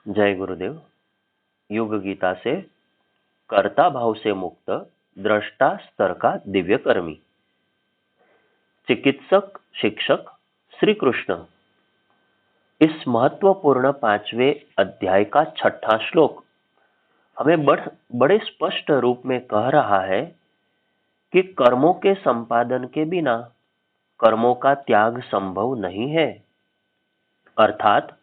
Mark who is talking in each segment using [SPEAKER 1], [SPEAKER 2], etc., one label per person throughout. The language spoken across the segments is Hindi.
[SPEAKER 1] जय गुरुदेव। युग गीता से कर्ता भाव से मुक्त दृष्टा स्तर का दिव्य कर्मी। चिकित्सक शिक्षक श्री कृष्ण इस महत्वपूर्ण 5वें अध्याय का 6ठा श्लोक हमें बड़े स्पष्ट रूप में कह रहा है कि कर्मों के संपादन के बिना कर्मों का त्याग संभव नहीं है। अर्थात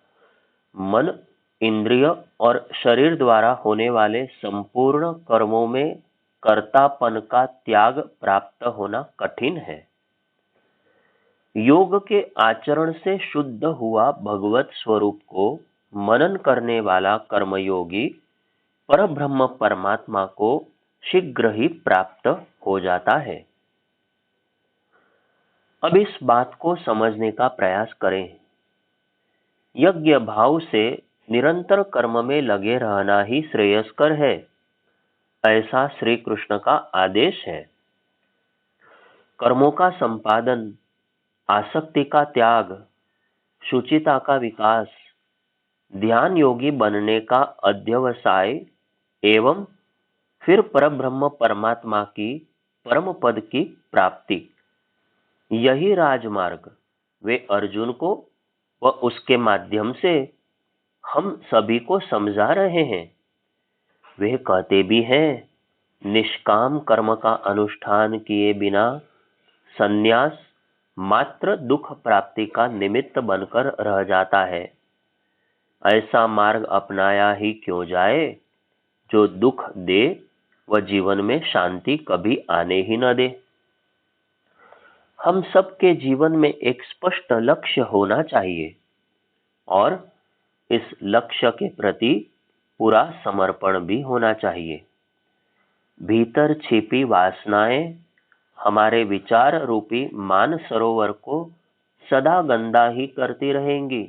[SPEAKER 1] मन, इंद्रिय और शरीर द्वारा होने वाले संपूर्ण कर्मों में कर्तापन का त्याग प्राप्त होना कठिन है। योग के आचरण से शुद्ध हुआ भगवत स्वरूप को मनन करने वाला कर्मयोगी परब्रह्म परमात्मा को शीघ्र ही प्राप्त हो जाता है। अब इस बात को समझने का प्रयास करें। यज्ञ भाव से निरंतर कर्म में लगे रहना ही श्रेयस्कर है, ऐसा श्री कृष्ण का आदेश है। कर्मों का संपादन, आसक्ति का त्याग, शुचिता का विकास, ध्यान योगी बनने का अध्यवसाय एवं फिर परब्रह्म परमात्मा की परम पद की प्राप्ति, यही राजमार्ग वे अर्जुन को व उसके माध्यम से हम सभी को समझा रहे हैं। वे कहते भी हैं, निष्काम कर्म का अनुष्ठान किए बिना संन्यास मात्र दुख प्राप्ति का निमित्त बनकर रह जाता है। ऐसा मार्ग अपनाया ही क्यों जाए जो दुख दे व जीवन में शांति कभी आने ही न दे। हम सबके जीवन में एक स्पष्ट लक्ष्य होना चाहिए और इस लक्ष्य के प्रति पूरा समर्पण भी होना चाहिए। भीतर छिपी वासनाएं हमारे विचार रूपी मान सरोवर को सदा गंदा ही करती रहेंगी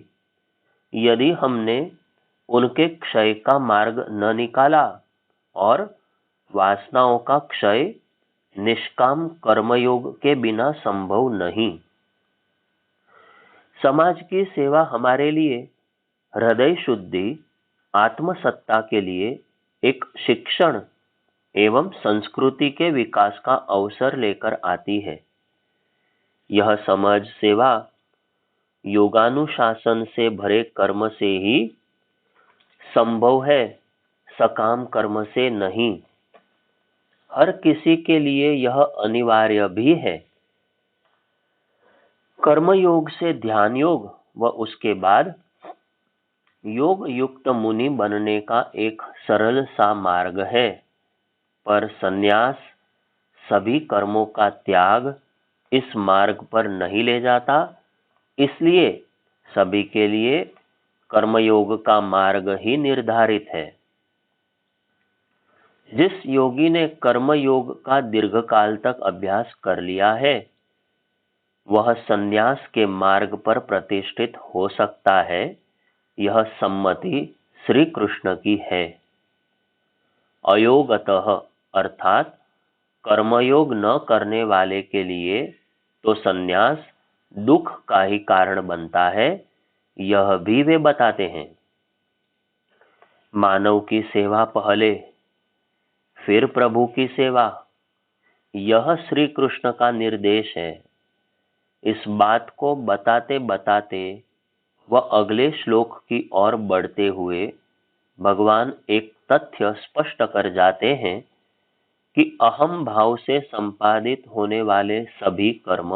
[SPEAKER 1] यदि हमने उनके क्षय का मार्ग न निकाला और वासनाओं का क्षय निष्काम कर्मयोग के बिना संभव नहीं। समाज की सेवा हमारे लिए हृदय शुद्धि, आत्मसत्ता के लिए एक शिक्षण एवं संस्कृति के विकास का अवसर लेकर आती है। यह समझ सेवा योगानुशासन से भरे कर्म से ही संभव है, सकाम कर्म से नहीं। हर किसी के लिए यह अनिवार्य भी है। कर्म योग से ध्यान योग व उसके बाद योग युक्त मुनि बनने का एक सरल सा मार्ग है, पर संन्यास सभी कर्मों का त्याग इस मार्ग पर नहीं ले जाता। इसलिए सभी के लिए कर्मयोग का मार्ग ही निर्धारित है। जिस योगी ने कर्म योग का दीर्घकाल तक अभ्यास कर लिया है, वह संन्यास के मार्ग पर प्रतिष्ठित हो सकता है। यह सम्मति श्री कृष्ण की है। अयोगतः अर्थात कर्मयोग न करने वाले के लिए तो संन्यास दुख का ही कारण बनता है, यह भी वे बताते हैं। मानव की सेवा पहले, फिर प्रभु की सेवा, यह श्री कृष्ण का निर्देश है। इस बात को बताते बताते व अगले श्लोक की ओर बढ़ते हुए भगवान एक तथ्य स्पष्ट कर जाते हैं कि अहम भाव से संपादित होने वाले सभी कर्म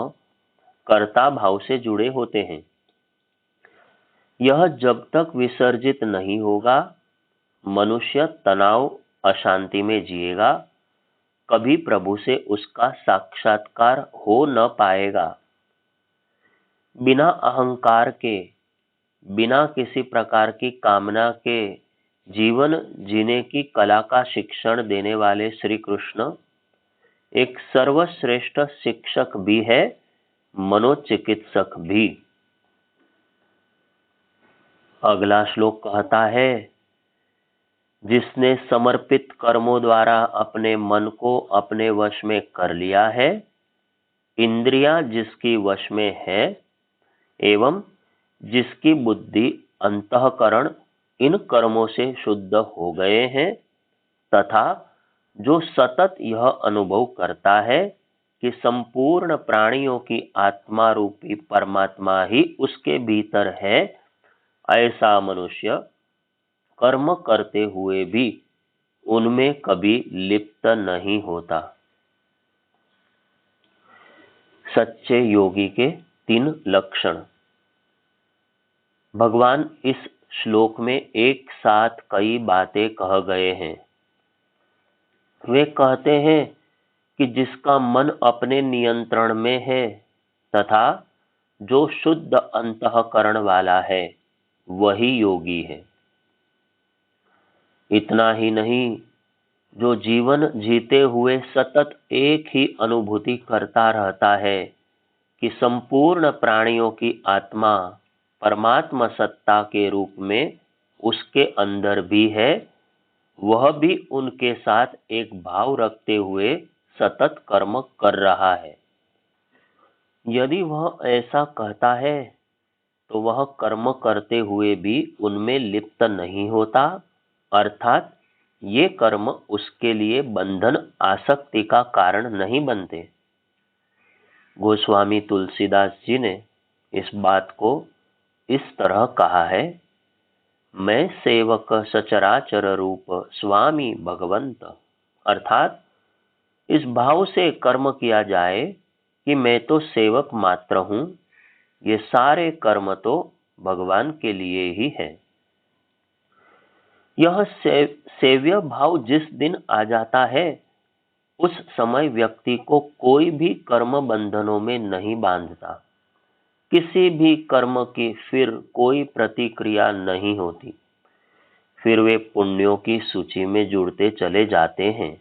[SPEAKER 1] कर्ता भाव से जुड़े होते हैं। यह जब तक विसर्जित नहीं होगा, मनुष्य तनाव अशांति में जिएगा, कभी प्रभु से उसका साक्षात्कार हो न पाएगा। बिना अहंकार के, बिना किसी प्रकार की कामना के जीवन जीने की कला का शिक्षण देने वाले श्री कृष्ण एक सर्वश्रेष्ठ शिक्षक भी है, मनोचिकित्सक भी। अगला श्लोक कहता है, जिसने समर्पित कर्मों द्वारा अपने मन को अपने वश में कर लिया है, इंद्रियां जिसकी वश में है एवं जिसकी बुद्धि अंतःकरण इन कर्मों से शुद्ध हो गए हैं तथा जो सतत यह अनुभव करता है कि संपूर्ण प्राणियों की आत्मा रूपी परमात्मा ही उसके भीतर है, ऐसा मनुष्य कर्म करते हुए भी उनमें कभी लिप्त नहीं होता। सच्चे योगी के 3 लक्षण। भगवान इस श्लोक में एक साथ कई बातें कह गए हैं। वे कहते हैं कि जिसका मन अपने नियंत्रण में है तथा जो शुद्ध अंतःकरण वाला है वही योगी है। इतना ही नहीं, जो जीवन जीते हुए सतत एक ही अनुभूति करता रहता है कि संपूर्ण प्राणियों की आत्मा परमात्मा सत्ता के रूप में उसके अंदर भी है, वह भी उनके साथ एक भाव रखते हुए सतत कर्म कर रहा है। यदि वह ऐसा कहता है तो वह कर्म करते हुए भी उनमें लिप्त नहीं होता, अर्थात ये कर्म उसके लिए बंधन आसक्ति का कारण नहीं बनते। गोस्वामी तुलसीदास जी ने इस बात को इस तरह कहा है, मैं सेवक सचराचर रूप स्वामी भगवंत, अर्थात इस भाव से कर्म किया जाए कि मैं तो सेवक मात्र हूं, ये सारे कर्म तो भगवान के लिए ही है। यह सेव्य भाव जिस दिन आ जाता है उस समय व्यक्ति को कोई भी कर्म बंधनों में नहीं बांधता। किसी भी कर्म की फिर कोई प्रतिक्रिया नहीं होती। फिर वे पुण्यों की सूची में जुड़ते चले जाते हैं।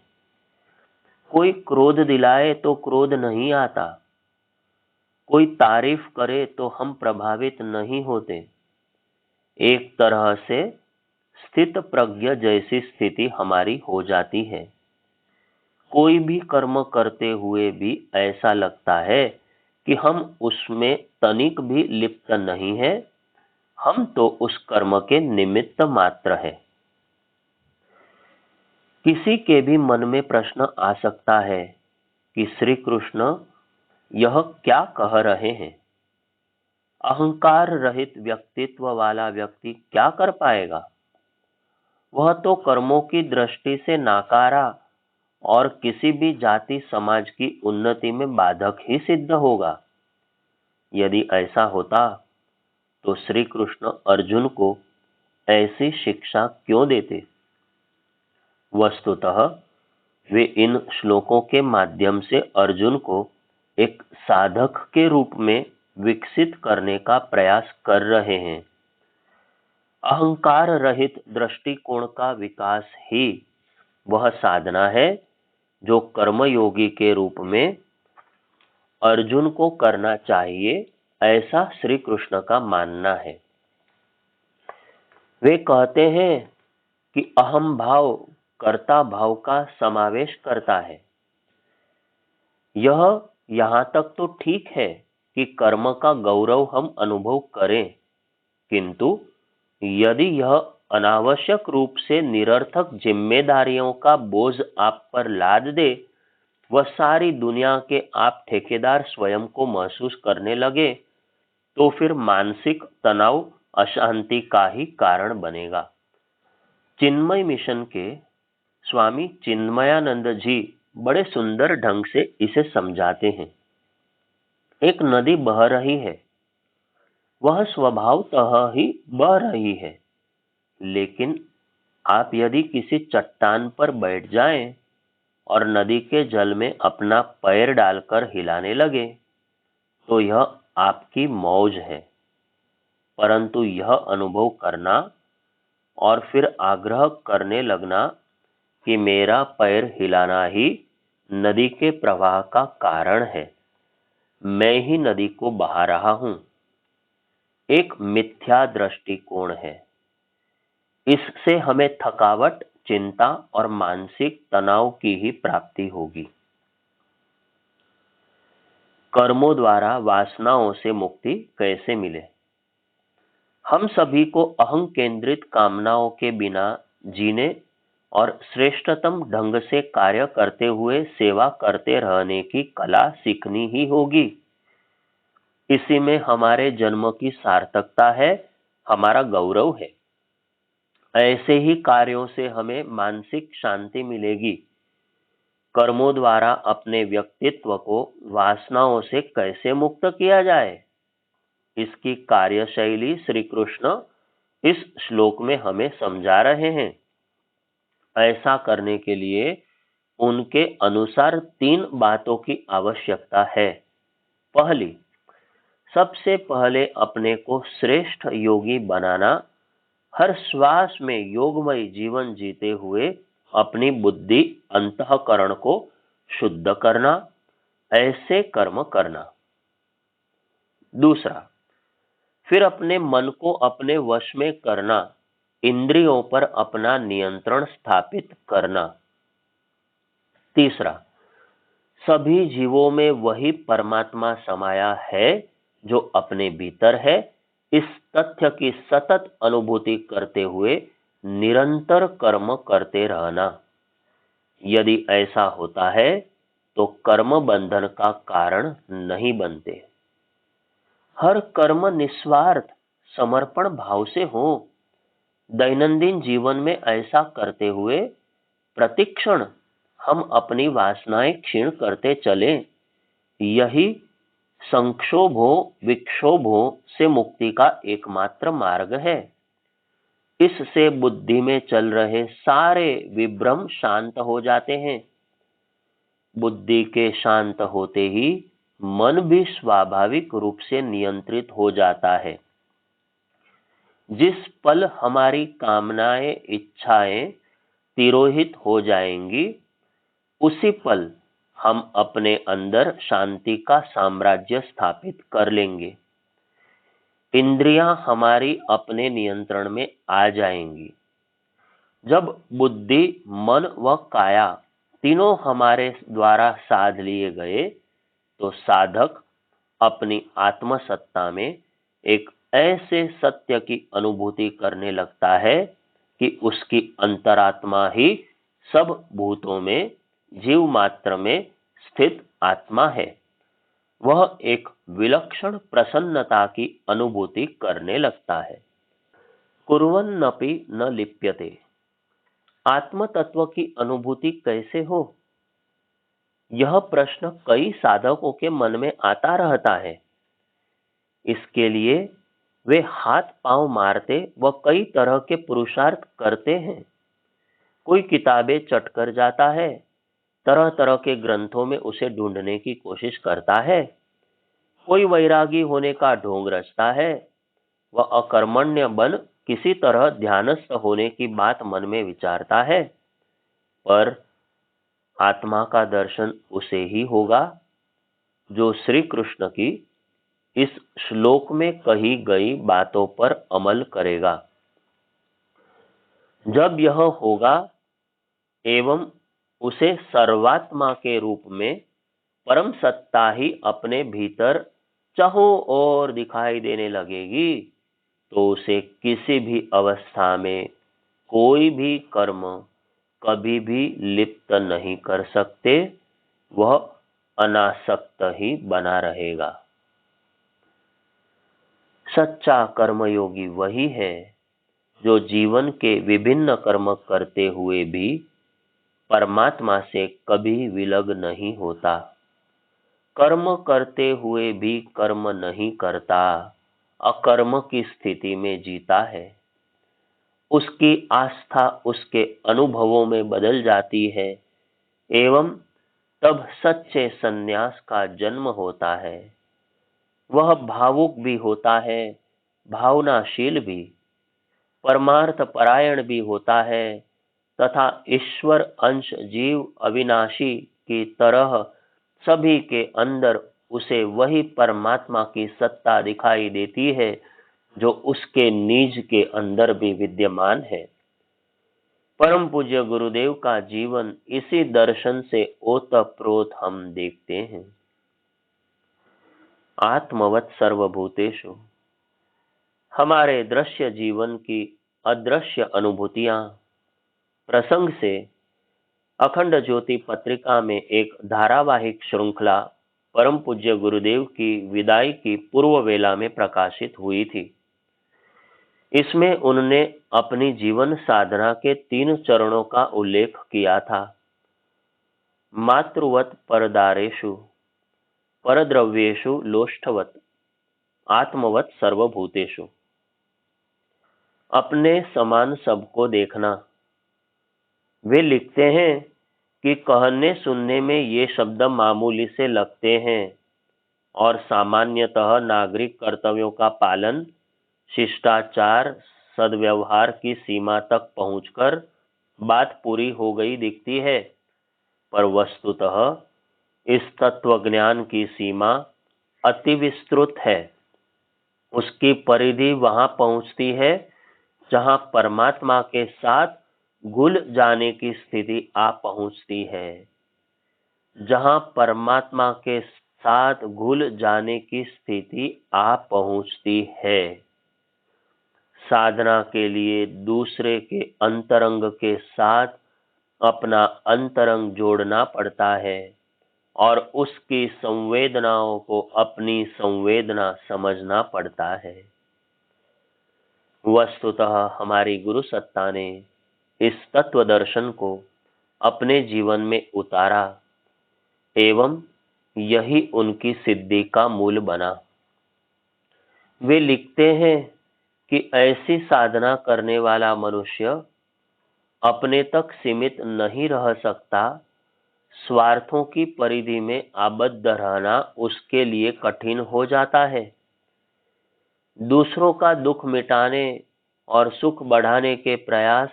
[SPEAKER 1] कोई क्रोध दिलाए तो क्रोध नहीं आता, कोई तारीफ करे तो हम प्रभावित नहीं होते। एक तरह से स्थित प्रज्ञ जैसी स्थिति हमारी हो जाती है। कोई भी कर्म करते हुए भी ऐसा लगता है कि हम उसमें तनिक भी लिप्त नहीं है, हम तो उस कर्म के निमित्त मात्र है। किसी के भी मन में प्रश्न आ सकता है कि श्री कृष्ण यह क्या कह रहे हैं? अहंकार रहित व्यक्तित्व वाला व्यक्ति क्या कर पाएगा? वह तो कर्मों की दृष्टि से नाकारा और किसी भी जाति समाज की उन्नति में बाधक ही सिद्ध होगा। यदि ऐसा होता तो श्री कृष्ण अर्जुन को ऐसी शिक्षा क्यों देते? वस्तुतः वे इन श्लोकों के माध्यम से अर्जुन को एक साधक के रूप में विकसित करने का प्रयास कर रहे हैं। अहंकार रहित दृष्टिकोण का विकास ही वह साधना है जो कर्मयोगी के रूप में अर्जुन को करना चाहिए, ऐसा श्री कृष्ण का मानना है। वे कहते हैं कि अहम भाव कर्ता भाव का समावेश करता है। यह यहाँ तक तो ठीक है कि कर्म का गौरव हम अनुभव करें, किंतु यदि यह अनावश्यक रूप से निरर्थक जिम्मेदारियों का बोझ आप पर लाद दे, वह सारी दुनिया के आप ठेकेदार स्वयं को महसूस करने लगे, तो फिर मानसिक तनाव अशांति का ही कारण बनेगा। चिन्मय मिशन के स्वामी चिन्मयानंद जी बड़े सुंदर ढंग से इसे समझाते हैं। एक नदी बह रही है, वह स्वभावतः ही बह रही है, लेकिन आप यदि किसी चट्टान पर बैठ जाएं और नदी के जल में अपना पैर डालकर हिलाने लगे तो यह आपकी मौज है। परंतु यह अनुभव करना और फिर आग्रह करने लगना कि मेरा पैर हिलाना ही नदी के प्रवाह का कारण है, मैं ही नदी को बहा रहा हूं, एक मिथ्या दृष्टिकोण है। इससे हमें थकावट, चिंता और मानसिक तनाव की ही प्राप्ति होगी। कर्मों द्वारा वासनाओं से मुक्ति कैसे मिले? हम सभी को अहं केंद्रित कामनाओं के बिना जीने और श्रेष्ठतम ढंग से कार्य करते हुए सेवा करते रहने की कला सीखनी ही होगी। इसी में हमारे जन्म की सार्थकता है, हमारा गौरव है। ऐसे ही कार्यों से हमें मानसिक शांति मिलेगी। कर्मों द्वारा अपने व्यक्तित्व को वासनाओं से कैसे मुक्त किया जाए, इसकी कार्यशैली श्री कृष्ण इस श्लोक में हमें समझा रहे हैं। ऐसा करने के लिए उनके अनुसार 3 बातों की आवश्यकता है। पहली, सबसे पहले अपने को श्रेष्ठ योगी बनाना, हर श्वास में योगमय जीवन जीते हुए अपनी बुद्धि अंतःकरण को शुद्ध करना, ऐसे कर्म करना। दूसरा, फिर अपने मन को अपने वश में करना, इंद्रियों पर अपना नियंत्रण स्थापित करना। तीसरा, सभी जीवों में वही परमात्मा समाया है जो अपने भीतर है, इस तथ्य की सतत अनुभूति करते हुए निरंतर कर्म करते रहना। यदि ऐसा होता है तो कर्म बंधन का कारण नहीं बनते। हर कर्म निस्वार्थ समर्पण भाव से हो। दैनंदिन जीवन में ऐसा करते हुए प्रतिक्षण हम अपनी वासनाएं क्षीण करते चले। यही संक्षोभों विक्षोभों से मुक्ति का एकमात्र मार्ग है। इससे बुद्धि में चल रहे सारे विभ्रम शांत हो जाते हैं। बुद्धि के शांत होते ही मन भी स्वाभाविक रूप से नियंत्रित हो जाता है। जिस पल हमारी कामनाएं इच्छाएं तिरोहित हो जाएंगी, उसी पल हम अपने अंदर शांति का साम्राज्य स्थापित कर लेंगे। इंद्रियां हमारी अपने नियंत्रण में आ जाएंगी। जब बुद्धि, मन व काया तीनों हमारे द्वारा साध लिए गए, तो साधक अपनी आत्मसत्ता में एक ऐसे सत्य की अनुभूति करने लगता है कि उसकी अंतरात्मा ही सब भूतों में, जीव मात्र में स्थित आत्मा है। वह एक विलक्षण प्रसन्नता की अनुभूति करने लगता है। कुर्वन्नपि न लिप्यते। आत्म तत्व की अनुभूति कैसे हो, यह प्रश्न कई साधकों के मन में आता रहता है। इसके लिए वे हाथ पांव मारते व कई तरह के पुरुषार्थ करते हैं। कोई किताबें चटकर जाता है, तरह तरह के ग्रंथों में उसे ढूंढने की कोशिश करता है। कोई वैरागी होने का ढोंग रचता है, वह अकर्मण्य बन किसी तरह ध्यानस्थ होने की बात मन में विचारता है। पर आत्मा का दर्शन उसे ही होगा जो श्री कृष्ण की इस श्लोक में कही गई बातों पर अमल करेगा। जब यह होगा एवं उसे सर्वात्मा के रूप में परम सत्ता ही अपने भीतर चाहों ओर दिखाई देने लगेगी, तो उसे किसी भी अवस्था में कोई भी कर्म कभी भी लिप्त नहीं कर सकते। वह अनासक्त ही बना रहेगा। सच्चा कर्मयोगी वही है जो जीवन के विभिन्न कर्म करते हुए भी परमात्मा से कभी विलग नहीं होता। कर्म करते हुए भी कर्म नहीं करता, अकर्म की स्थिति में जीता है। उसकी आस्था उसके अनुभवों में बदल जाती है एवं तब सच्चे संन्यास का जन्म होता है। वह भावुक भी होता है, भावनाशील भी, परमार्थ परायण भी होता है तथा ईश्वर अंश जीव अविनाशी की तरह सभी के अंदर उसे वही परमात्मा की सत्ता दिखाई देती है जो उसके निज के अंदर भी विद्यमान है। परम पूज्य गुरुदेव का जीवन इसी दर्शन से ओतप्रोत हम देखते हैं। आत्मवत् सर्वभूतेषु हमारे दृश्य जीवन की अदृश्य अनुभूतियां प्रसंग से अखंड ज्योति पत्रिका में एक धारावाहिक श्रृंखला परम पूज्य गुरुदेव की विदाई की पूर्व वेला में प्रकाशित हुई थी। इसमें उन्होंने अपनी जीवन साधना के 3 चरणों का उल्लेख किया था। मातृवत परदारेषु, परद्रव्येषु लोष्ठवत, आत्मवत सर्वभूतेषु। अपने समान सबको देखना। वे लिखते हैं कि कहने सुनने में ये शब्द मामूली से लगते हैं और सामान्यतः नागरिक कर्तव्यों का पालन, शिष्टाचार, सद्व्यवहार की सीमा तक पहुंचकर बात पूरी हो गई दिखती है, पर वस्तुतः इस तत्व ज्ञान की सीमा अति विस्तृत है। उसकी परिधि वहां पहुंचती है जहां परमात्मा के साथ घुल जाने की स्थिति आ पहुंचती है। जहां परमात्मा के साथ घुल जाने की स्थिति आ पहुंचती है। साधना के लिए दूसरे के अंतरंग के साथ अपना अंतरंग जोड़ना पड़ता है और उसकी संवेदनाओं को अपनी संवेदना समझना पड़ता है। वस्तुतः हमारी गुरु सत्ता ने इस तत्व दर्शन को अपने जीवन में उतारा एवं यही उनकी सिद्धि का मूल बना। वे लिखते हैं कि ऐसी साधना करने वाला मनुष्य अपने तक सीमित नहीं रह सकता। स्वार्थों की परिधि में आबद्ध रहना उसके लिए कठिन हो जाता है। दूसरों का दुख मिटाने और सुख बढ़ाने के प्रयास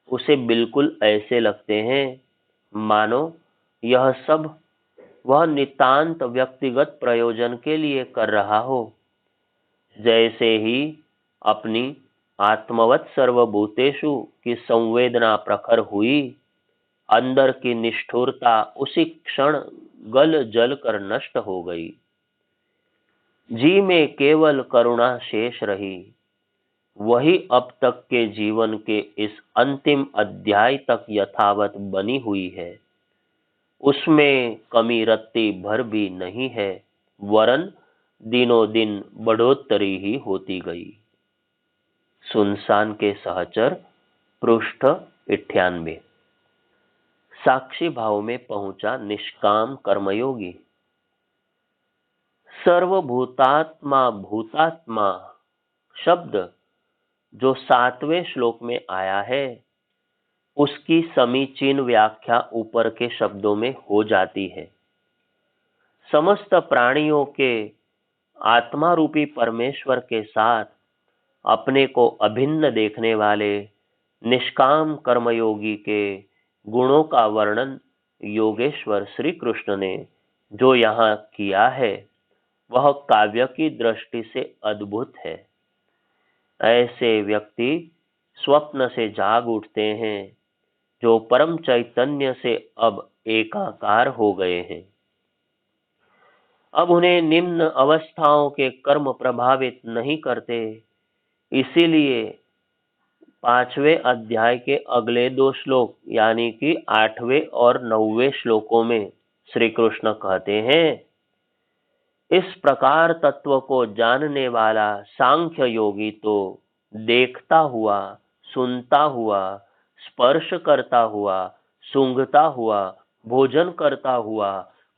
[SPEAKER 1] उसे बिल्कुल ऐसे लगते हैं मानो यह सब वह नितांत व्यक्तिगत प्रयोजन के लिए कर रहा हो। जैसे ही अपनी आत्मवत सर्वभूतेषु की संवेदना प्रखर हुई, अंदर की निष्ठुरता उसी क्षण गल जल कर नष्ट हो गई। जी में केवल करुणा शेष रही। वही अब तक के जीवन के इस अंतिम अध्याय तक यथावत बनी हुई है। उसमें कमी रत्ती भर भी नहीं है, वरन दिनों दिन बढ़ोतरी ही होती गई। सुनसान के सहचर, पृष्ठ 98। साक्षी भाव में पहुंचा निष्काम कर्मयोगी। सर्वभूतात्मा भूतात्मा शब्द जो 7वें श्लोक में आया है, उसकी समीचीन व्याख्या ऊपर के शब्दों में हो जाती है। समस्त प्राणियों के आत्मा रूपी परमेश्वर के साथ अपने को अभिन्न देखने वाले निष्काम कर्मयोगी के गुणों का वर्णन योगेश्वर श्री कृष्ण ने जो यहाँ किया है, वह काव्य की दृष्टि से अद्भुत है। ऐसे व्यक्ति स्वप्न से जाग उठते हैं जो परम चैतन्य से अब एकाकार हो गए हैं। अब उन्हें निम्न अवस्थाओं के कर्म प्रभावित नहीं करते। इसीलिए 5वें अध्याय के अगले 2 श्लोक यानी कि 8वें और 9वें श्लोकों में श्री कृष्ण कहते हैं, इस प्रकार तत्व को जानने वाला सांख्य योगी तो देखता हुआ, सुनता हुआ, स्पर्श करता हुआ, सूंघता हुआ, भोजन करता हुआ,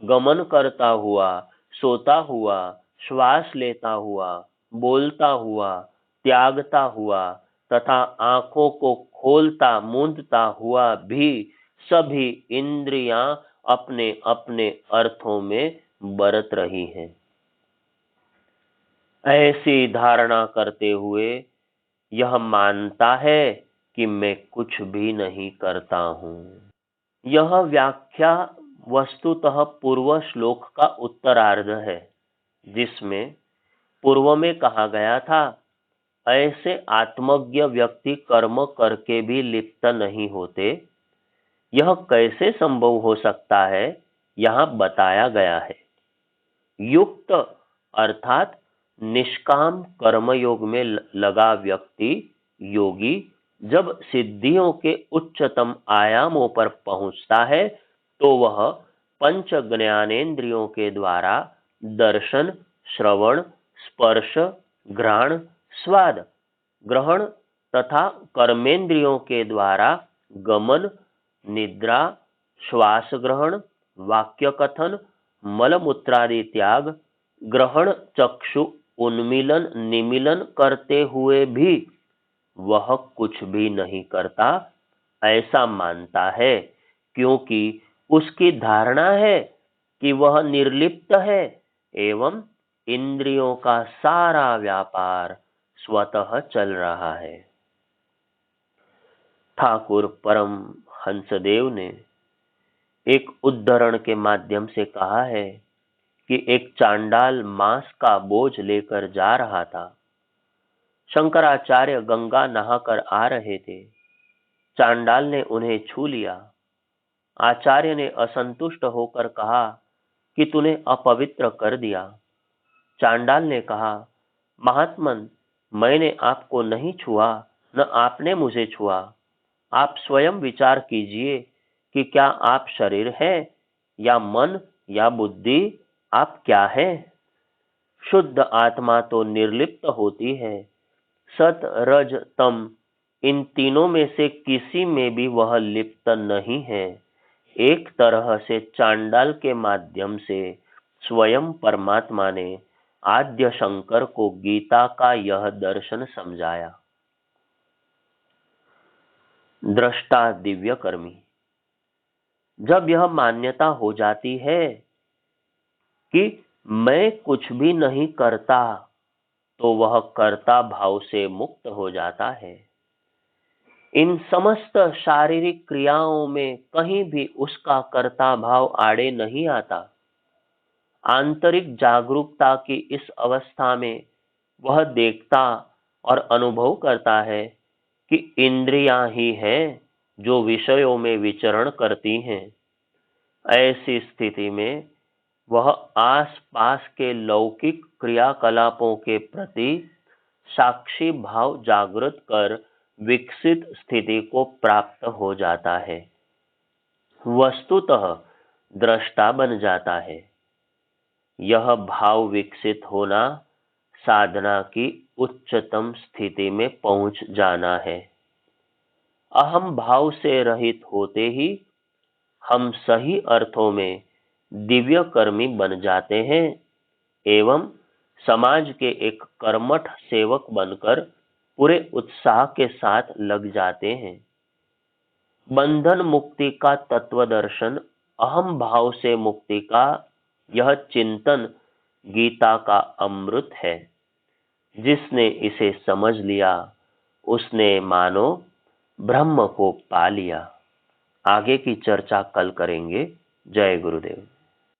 [SPEAKER 1] गमन करता हुआ, सोता हुआ, श्वास लेता हुआ, बोलता हुआ, त्यागता हुआ तथा आंखों को खोलता मूंदता हुआ भी सभी इंद्रियां अपने अपने अर्थों में बरत रही हैं। ऐसी धारणा करते हुए यह मानता है कि मैं कुछ भी नहीं करता हूँ। यह व्याख्या वस्तुतः पूर्व श्लोक का उत्तरार्ध है, जिसमें पूर्व में कहा गया था, ऐसे आत्मज्ञ व्यक्ति कर्म करके भी लिप्त नहीं होते। यह कैसे संभव हो सकता है, यहाँ बताया गया है। युक्त अर्थात निष्काम कर्मयोग में लगा व्यक्ति योगी जब सिद्धियों के उच्चतम आयामों पर पहुंचता है तो वह पंच ज्ञानेंद्रियों के द्वारा दर्शन, श्रवण, स्पर्श, घ्राण, स्वाद, ग्रहण तथा कर्मेंद्रियों के द्वारा गमन, निद्रा, श्वास ग्रहण, वाक्य कथन, मलमूत्रादि त्याग, ग्रहण, चक्षु उन्मीलन निमीलन करते हुए भी वह कुछ भी नहीं करता, ऐसा मानता है, क्योंकि उसकी धारणा है कि वह निर्लिप्त है एवं इंद्रियों का सारा व्यापार स्वतः चल रहा है। ठाकुर परम हंसदेव ने एक उद्धरण के माध्यम से कहा है कि एक चांडाल मांस का बोझ लेकर जा रहा था। शंकराचार्य गंगा नहाकर आ रहे थे। चांडाल ने उन्हें छू लिया। आचार्य ने असंतुष्ट होकर कहा कि तूने अपवित्र कर दिया। चांडाल ने कहा, महात्मन, मैंने आपको नहीं छुआ, न आपने मुझे छुआ। आप स्वयं विचार कीजिए कि क्या आप शरीर है या मन या बुद्धि, आप क्या है? शुद्ध आत्मा तो निर्लिप्त होती है। सत, रज, तम, इन तीनों में से किसी में भी वह लिप्त नहीं है। एक तरह से चांडाल के माध्यम से स्वयं परमात्मा ने आद्य शंकर को गीता का यह दर्शन समझाया। दृष्टा दिव्य कर्मी। जब यह मान्यता हो जाती है कि मैं कुछ भी नहीं करता, तो वह कर्ता भाव से मुक्त हो जाता है। इन समस्त शारीरिक क्रियाओं में कहीं भी उसका कर्ता भाव आड़े नहीं आता। आंतरिक जागरूकता की इस अवस्था में वह देखता और अनुभव करता है कि इंद्रियां ही हैं जो विषयों में विचरण करती हैं। ऐसी स्थिति में वह आसपास के लौकिक क्रियाकलापों के प्रति साक्षी भाव जागृत कर विकसित स्थिति को प्राप्त हो जाता है, वस्तुतः दृष्टा बन जाता है। यह भाव विकसित होना साधना की उच्चतम स्थिति में पहुंच जाना है। अहम भाव से रहित होते ही हम सही अर्थों में दिव्य कर्मी बन जाते हैं एवं समाज के एक कर्मठ सेवक बनकर पूरे उत्साह के साथ लग जाते हैं। बंधन मुक्ति का तत्व दर्शन, अहम भाव से मुक्ति का यह चिंतन गीता का अमृत है। जिसने इसे समझ लिया उसने मानो ब्रह्म को पा लिया। आगे की चर्चा कल करेंगे। जय गुरुदेव।